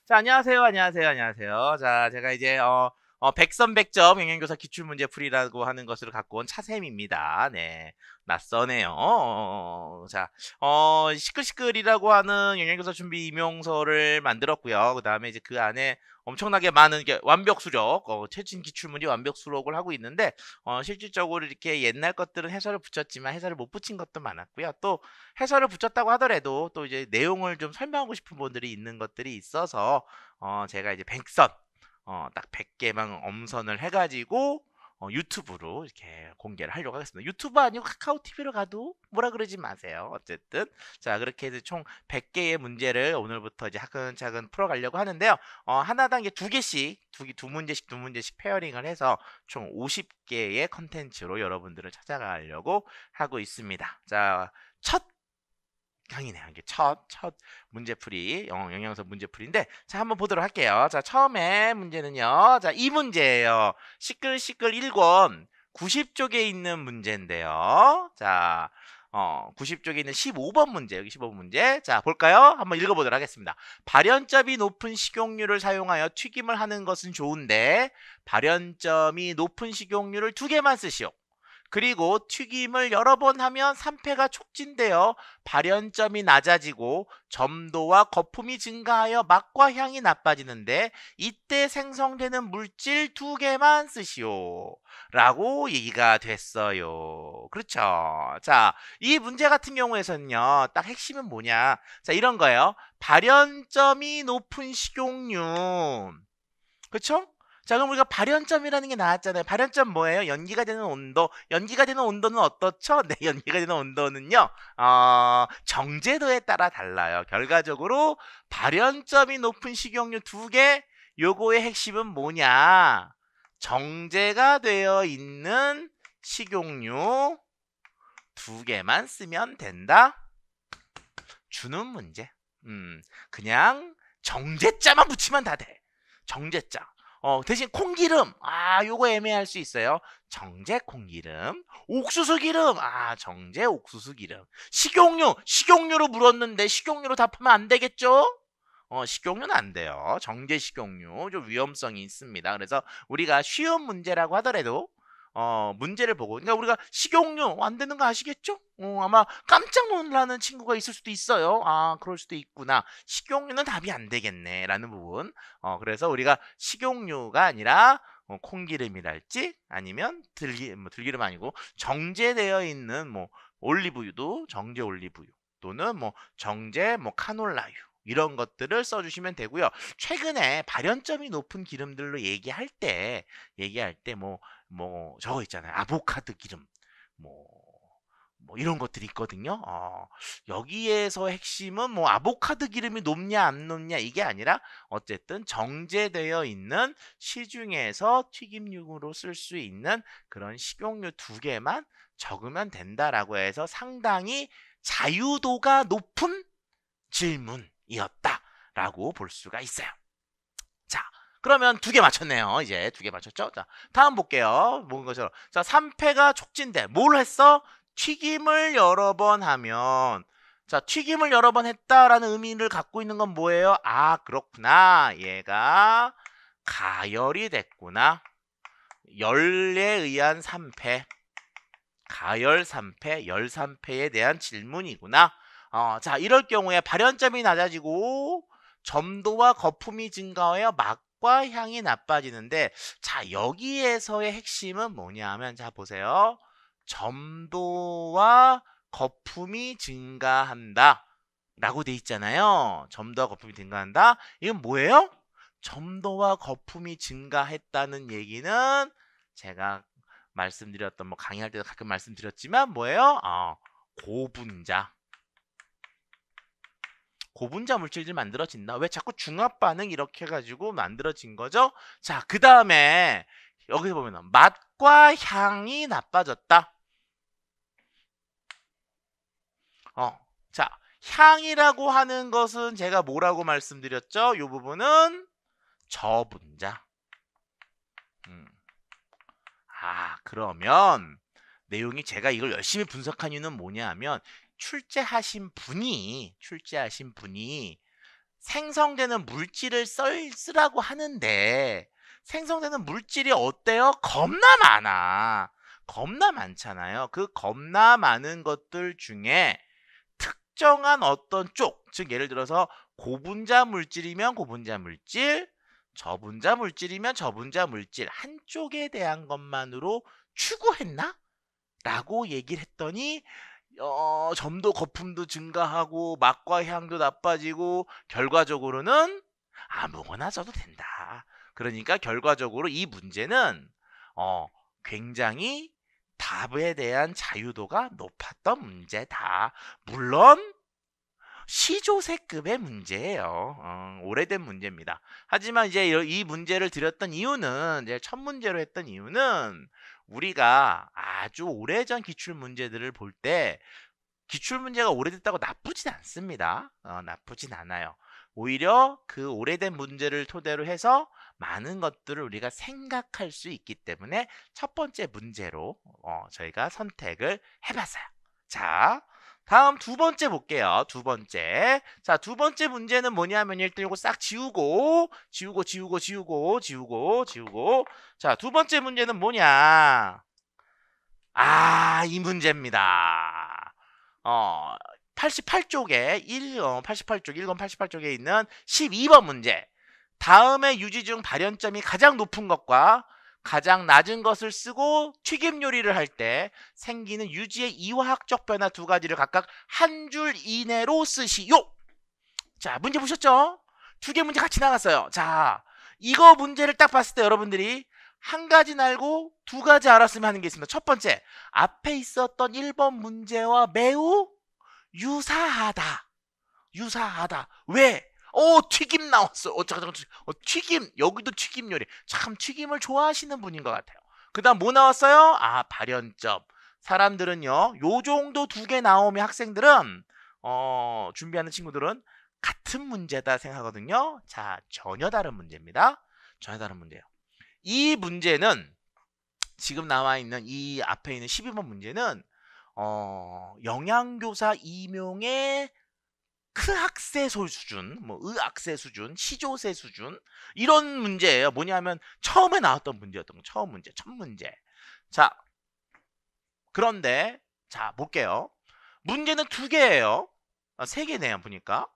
자, 안녕하세요. 안녕하세요. 안녕하세요. 자, 제가 이제 백선백점 영양교사 기출문제풀이라고 하는 것을 갖고 온 차쌤입니다. 네. 낯서네요. 자, 시끌시끌이라고 하는 영양교사 준비 임용서를 만들었고요. 그 다음에 이제 그 안에 엄청나게 많은 게 완벽 수록, 최신 기출문제 완벽 수록을 하고 있는데, 실질적으로 이렇게 옛날 것들은 해설을 붙였지만 해설을 못 붙인 것도 많았고요. 또 해설을 붙였다고 하더라도 또 이제 내용을 좀 설명하고 싶은 분들이 있는 것들이 있어서 제가 이제 백선 딱 100개만 엄선을 해가지고 유튜브로 이렇게 공개를 하려고 하겠습니다. 유튜브 아니고 카카오 TV로 가도 뭐라 그러지 마세요. 어쨌든 자, 그렇게 해서 총 100개의 문제를 오늘부터 이제 차근차근 풀어가려고 하는데요. 하나당 이제 두 문제씩 페어링을 해서 총 50개의 컨텐츠로 여러분들을 찾아가려고 하고 있습니다. 자, 첫 강이네요. 이게 첫 문제풀이, 영양서 문제풀이인데, 자, 한번 보도록 할게요. 자, 처음에 문제는요. 자, 이 문제예요. 시끌시끌 1권 90쪽에 있는 문제인데요. 자, 90쪽에 있는 15번 문제, 여기 15번 문제. 자, 볼까요? 한번 읽어보도록 하겠습니다. 발연점이 높은 식용유를 사용하여 튀김을 하는 것은 좋은데, 발연점이 높은 식용유를 2개만 쓰시오. 그리고 튀김을 여러 번 하면 산패가 촉진되어 발연점이 낮아지고 점도와 거품이 증가하여 맛과 향이 나빠지는데 이때 생성되는 물질 2개만 쓰시오. 라고 얘기가 됐어요. 그렇죠. 자, 이 문제 같은 경우에서는요. 딱 핵심은 뭐냐. 자, 이런 거예요. 발연점이 높은 식용유. 그렇죠? 자, 그럼 우리가 발연점이라는 게 나왔잖아요. 발연점 뭐예요? 연기가 되는 온도. 연기가 되는 온도는 어떻죠? 네, 연기가 되는 온도는요. 정제도에 따라 달라요. 결과적으로 발연점이 높은 식용유 2개, 요거의 핵심은 뭐냐? 정제가 되어 있는 식용유 2개만 쓰면 된다. 주는 문제. 그냥 정제자만 붙이면 다 돼. 정제자. 대신 콩기름, 요거 애매할 수 있어요. 정제 콩기름. 옥수수 기름, 정제 옥수수 기름. 식용유로 물었는데 식용유로 답하면 안 되겠죠? 식용유는 안 돼요. 정제 식용유 좀 위험성이 있습니다. 그래서 우리가 쉬운 문제라고 하더라도 문제를 보고, 그러니까 우리가 식용유 안 되는 거 아시겠죠? 아마 깜짝 놀라는 친구가 있을 수도 있어요. 그럴 수도 있구나. 식용유는 답이 안 되겠네. 라는 부분. 그래서 우리가 식용유가 아니라 콩기름이랄지 아니면 들기름 아니고 정제되어 있는 올리브유도 정제 올리브유 또는 정제 카놀라유 이런 것들을 써주시면 되고요. 최근에 발연점이 높은 기름들로 얘기할 때 저거 있잖아요. 아보카도 기름. 뭐 이런 것들이 있거든요. 여기에서 핵심은 아보카도 기름이 높냐 안 높냐 이게 아니라 어쨌든 정제되어 있는 시중에서 튀김육으로 쓸 수 있는 그런 식용유 2개만 적으면 된다라고 해서 상당히 자유도가 높은 질문이었다라고 볼 수가 있어요. 자, 그러면 2개 맞췄네요. 이제 2개 맞췄죠? 자, 다음 볼게요. 뭔 것처럼. 자, 산패가 촉진돼. 뭘 했어? 튀김을 여러 번 하면. 자, 튀김을 여러 번 했다라는 의미를 갖고 있는 건 뭐예요? 그렇구나. 얘가 가열이 됐구나. 열에 의한 산패. 가열 산패, 열 산패에 대한 질문이구나. 자, 이럴 경우에 발연점이 낮아지고 점도와 거품이 증가하여 맛과 향이 나빠지는데, 자, 여기에서의 핵심은 뭐냐 하면, 자, 보세요. 점도와 거품이 증가한다 라고 돼 있잖아요. 점도와 거품이 증가한다. 이건 뭐예요? 점도와 거품이 증가했다는 얘기는 제가 말씀드렸던 강의할 때도 가끔 말씀드렸지만 뭐예요? 고분자 물질들 만들어진다. 왜 자꾸 중합 반응 이렇게 해가지고 만들어진 거죠? 자, 그 다음에 여기서 보면 맛과 향이 나빠졌다. 자, 향이라고 하는 것은 제가 뭐라고 말씀드렸죠? 이 부분은 저분자. 그러면 내용이 제가 이걸 열심히 분석한 이유는 뭐냐 하면 출제하신 분이 생성되는 물질을 쓰라고 하는데 생성되는 물질이 어때요? 겁나 많아. 겁나 많잖아요. 그 겁나 많은 것들 중에 특정한 어떤 쪽, 즉 예를 들어서 고분자 물질이면 고분자 물질, 저분자 물질이면 저분자 물질 한쪽에 대한 것만으로 추구했나? 라고 얘기를 했더니 점도 거품도 증가하고 맛과 향도 나빠지고 결과적으로는 아무거나 써도 된다. 그러니까 결과적으로 이 문제는 굉장히 답에 대한 자유도가 높았던 문제다. 물론 시조새급의 문제예요. 오래된 문제입니다. 하지만 이제 이 문제를 드렸던 이유는 이제 첫 문제로 했던 이유는 우리가 아주 오래전 기출 문제들을 볼 때 기출 문제가 오래됐다고 나쁘진 않습니다. 나쁘진 않아요. 오히려 그 오래된 문제를 토대로 해서 많은 것들을 우리가 생각할 수 있기 때문에 첫 번째 문제로 저희가 선택을 해봤어요. 자, 다음 두 번째 볼게요. 두 번째. 자, 두 번째 문제는 뭐냐면 일단 이거 싹 지우고. 자, 두 번째 문제는 뭐냐? 이 문제입니다. 88쪽에 88쪽 1권 88쪽에 있는 12번 문제. 다음의 유지 중 발현점이 가장 높은 것과 가장 낮은 것을 쓰고 튀김 요리를 할 때 생기는 유지의 이화학적 변화 두 가지를 각각 한 줄 이내로 쓰시오. 자, 문제 보셨죠? 두 개 문제 같이 나갔어요. 자, 이거 문제를 딱 봤을 때 여러분들이 한 가지는 알고 두 가지 알았으면 하는 게 있습니다. 첫 번째, 앞에 있었던 1번 문제와 매우 유사하다. 왜? 튀김 나왔어. 잠깐. 튀김. 여기도 튀김 요리. 참 튀김을 좋아하시는 분인 것 같아요. 그 다음 뭐 나왔어요? 발현점. 사람들은요, 요 정도 두 개 나오면 학생들은, 준비하는 친구들은 같은 문제다 생각하거든요. 자, 전혀 다른 문제입니다. 전혀 다른 문제예요. 이 문제는, 지금 나와 있는 이 앞에 있는 12번 문제는, 영양교사 임용의 크학세 수준, 의학세 수준, 시조세 수준 이런 문제예요. 뭐냐면 처음에 나왔던 문제였던 거. 첫 문제. 자, 그런데 자 볼게요. 문제는 두 개예요. 세 개네요. 보니까.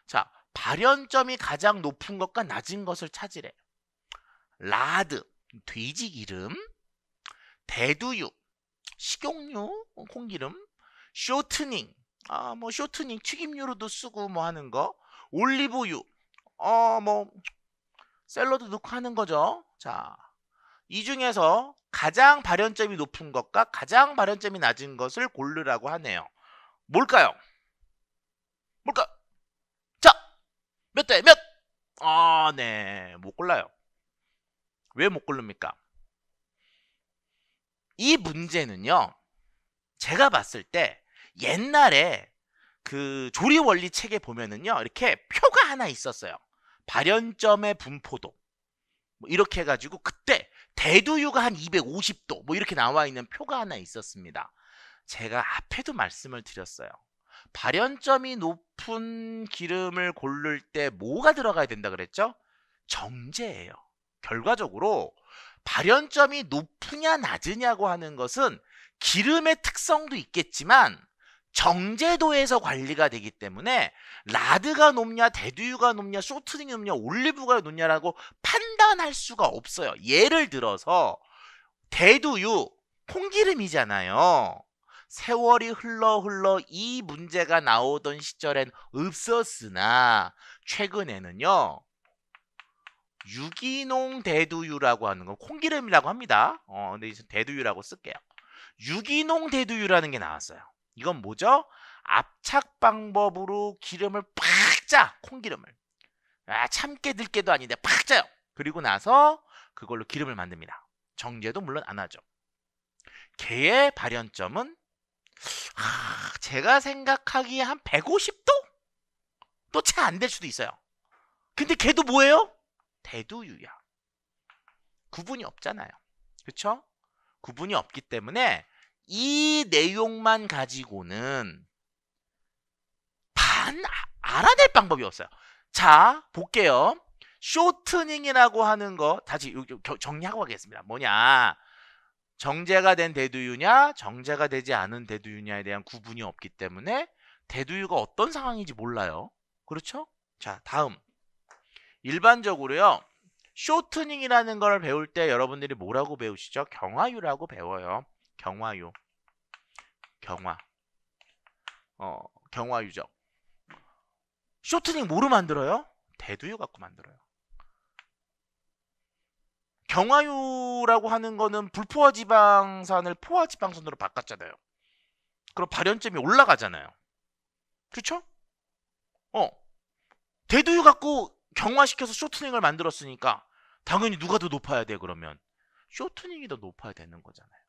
자, 발현점이 가장 높은 것과 낮은 것을 찾으래. 라드, 돼지 기름, 대두유, 식용유, 콩기름, 쇼트닝, 쇼트닝 튀김류로도 쓰고 하는 거, 올리브유, 샐러드 넣고 하는 거죠. 자, 이 중에서 가장 발현점이 높은 것과 가장 발현점이 낮은 것을 고르라고 하네요. 뭘까요? 자, 몇 대 몇? 네, 못 골라요. 왜 못 고릅니까? 이 문제는요, 제가 봤을 때 옛날에 그 조리원리 책에 보면은요, 이렇게 표가 하나 있었어요. 발현점의 분포도 이렇게 해가지고 그때 대두유가 한 250도 이렇게 나와 있는 표가 하나 있었습니다. 제가 앞에도 말씀을 드렸어요. 발현점이 높은 기름을 고를 때 뭐가 들어가야 된다 그랬죠? 정제예요. 결과적으로 발현점이 높으냐 낮으냐고 하는 것은 기름의 특성도 있겠지만 정제도에서 관리가 되기 때문에 라드가 높냐, 대두유가 높냐, 쇼트닝이 높냐, 올리브가 높냐라고 판단할 수가 없어요. 예를 들어서 대두유, 콩기름이잖아요. 세월이 흘러 이 문제가 나오던 시절엔 없었으나 최근에는요, 유기농 대두유라고 하는 건 콩기름이라고 합니다. 근데 대두유라고 쓸게요. 유기농 대두유라는 게 나왔어요. 이건 뭐죠? 압착 방법으로 기름을 팍 짜. 콩기름을. 참깨 들깨도 아닌데 팍 짜요. 그리고 나서 그걸로 기름을 만듭니다. 정제도 물론 안 하죠. 걔의 발현점은 제가 생각하기에 한 150도? 또 채 안 될 수도 있어요. 근데 걔도 뭐예요? 대두유야. 구분이 없잖아요. 그쵸? 구분이 없기 때문에 이 내용만 가지고는 알아낼 방법이 없어요. 자, 볼게요. 쇼트닝이라고 하는 거 다시 정리하고 가겠습니다. 뭐냐? 정제가 된 대두유냐, 정제가 되지 않은 대두유냐에 대한 구분이 없기 때문에 대두유가 어떤 상황인지 몰라요. 그렇죠? 자, 다음. 일반적으로요. 쇼트닝이라는 걸 배울 때 여러분들이 뭐라고 배우시죠? 경화유라고 배워요. 경화유. 경화유죠. 쇼트닝 뭐로 만들어요? 대두유 갖고 만들어요. 경화유라고 하는 거는 불포화 지방산을 포화 지방산으로 바꿨잖아요. 그럼 발연점이 올라가잖아요. 그렇죠? 대두유 갖고 경화시켜서 쇼트닝을 만들었으니까 당연히 누가 더 높아야 돼 그러면? 쇼트닝이 더 높아야 되는 거잖아요.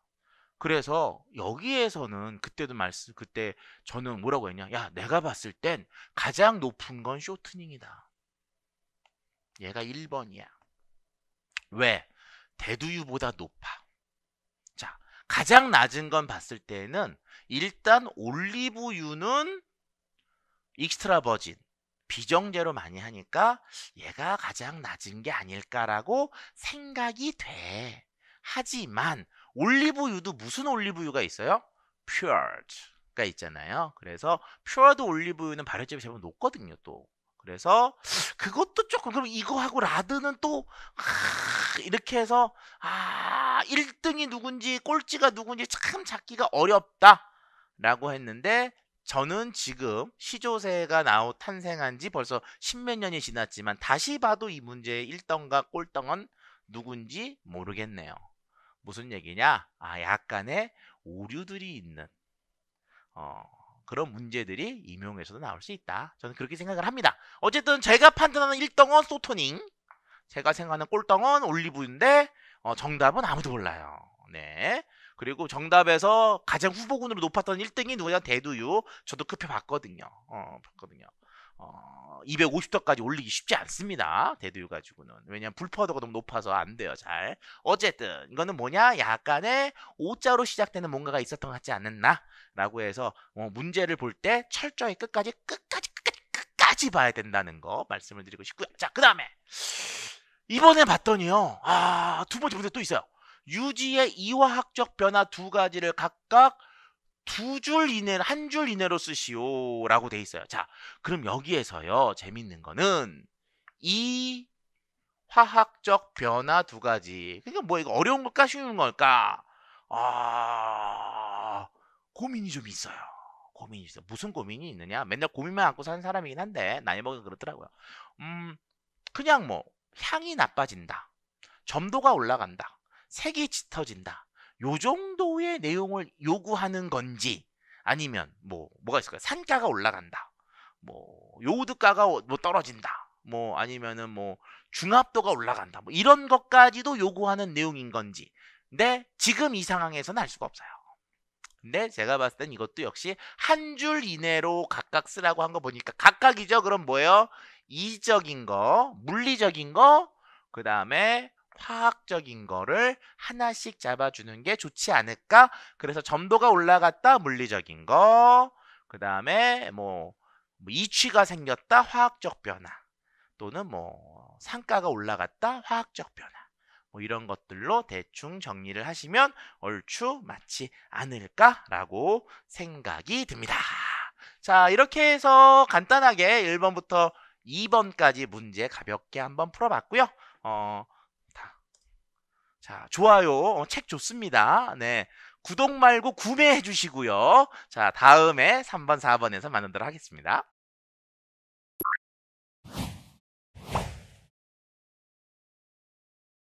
그래서 여기에서는 그때 저는 뭐라고 했냐? 야, 내가 봤을 땐 가장 높은 건 쇼트닝이다. 얘가 1번이야. 왜? 대두유보다 높아. 자, 가장 낮은 건 봤을 때는 일단 올리브유는 익스트라 버진 비정제로 많이 하니까 얘가 가장 낮은 게 아닐까라고 생각이 돼. 하지만 올리브유도 무슨 올리브유가 있어요? 퓨어드가 있잖아요. 그래서 퓨어드 올리브유는 발효점이 제법 높거든요, 또. 그래서 그것도 조금, 그럼 이거하고 라드는 또 이렇게 해서 1등이 누군지 꼴찌가 누군지 참 찾기가 어렵다라고 했는데, 저는 지금 시조새가 탄생한 지 벌써 십몇 년이 지났지만 다시 봐도 이 문제의 1등과 꼴등은 누군지 모르겠네요. 무슨 얘기냐? 약간의 오류들이 있는 그런 문제들이 임용에서도 나올 수 있다. 저는 그렇게 생각을 합니다. 어쨌든 제가 판단하는 1등은 소토닝, 제가 생각하는 꼴등은 올리브인데 정답은 아무도 몰라요. 네. 그리고 정답에서 가장 후보군으로 높았던 1등이 누구냐? 대두유. 저도 급해봤거든요. 250도까지 올리기 쉽지 않습니다. 대두유 가지고는. 왜냐면 불포화도가 너무 높아서 안 돼요. 잘. 어쨌든 이거는 뭐냐? 약간의 오자로 시작되는 뭔가가 있었던 것 같지 않았나? 라고 해서 문제를 볼 때 철저히 끝까지 봐야 된다는 거 말씀을 드리고 싶고요. 자, 그 다음에 이번에 봤더니요. 두 번째 문제 또 있어요. 유지의 이화학적 변화 두 가지를 각각 한 줄 이내로 쓰시오 라고 돼 있어요. 자, 그럼 여기에서요, 재밌는 거는 이 화학적 변화 두 가지. 그러니까 뭐 이거 어려운 걸까 쉬운 걸까? 고민이 좀 있어요. 고민이 있어. 무슨 고민이 있느냐? 맨날 고민만 안고 사는 사람이긴 한데 나이 먹으면 그렇더라고요. 그냥 뭐 향이 나빠진다. 점도가 올라간다. 색이 짙어진다. 요 정도의 내용을 요구하는 건지, 아니면 뭐가 있을까요? 산가가 올라간다. 요오드가가 떨어진다. 아니면은 중압도가 올라간다. 이런 것까지도 요구하는 내용인 건지. 근데 지금 이 상황에서는 알 수가 없어요. 근데 제가 봤을 땐 이것도 역시 한 줄 이내로 각각 쓰라고 한 거 보니까 각각이죠. 그럼 뭐예요? 이적인 거, 물리적인 거, 그 다음에 화학적인 거를 하나씩 잡아주는 게 좋지 않을까? 그래서 점도가 올라갔다, 물리적인 거, 그 다음에 이취가 생겼다, 화학적 변화, 또는 산가가 올라갔다, 화학적 변화, 이런 것들로 대충 정리를 하시면 얼추 맞지 않을까라고 생각이 듭니다. 자, 이렇게 해서 간단하게 1번부터 2번까지 문제 가볍게 한번 풀어봤고요. 자, 좋아요. 책 좋습니다. 네. 구독 말고 구매해 주시고요. 자, 다음에 3번, 4번에서 만나도록 하겠습니다.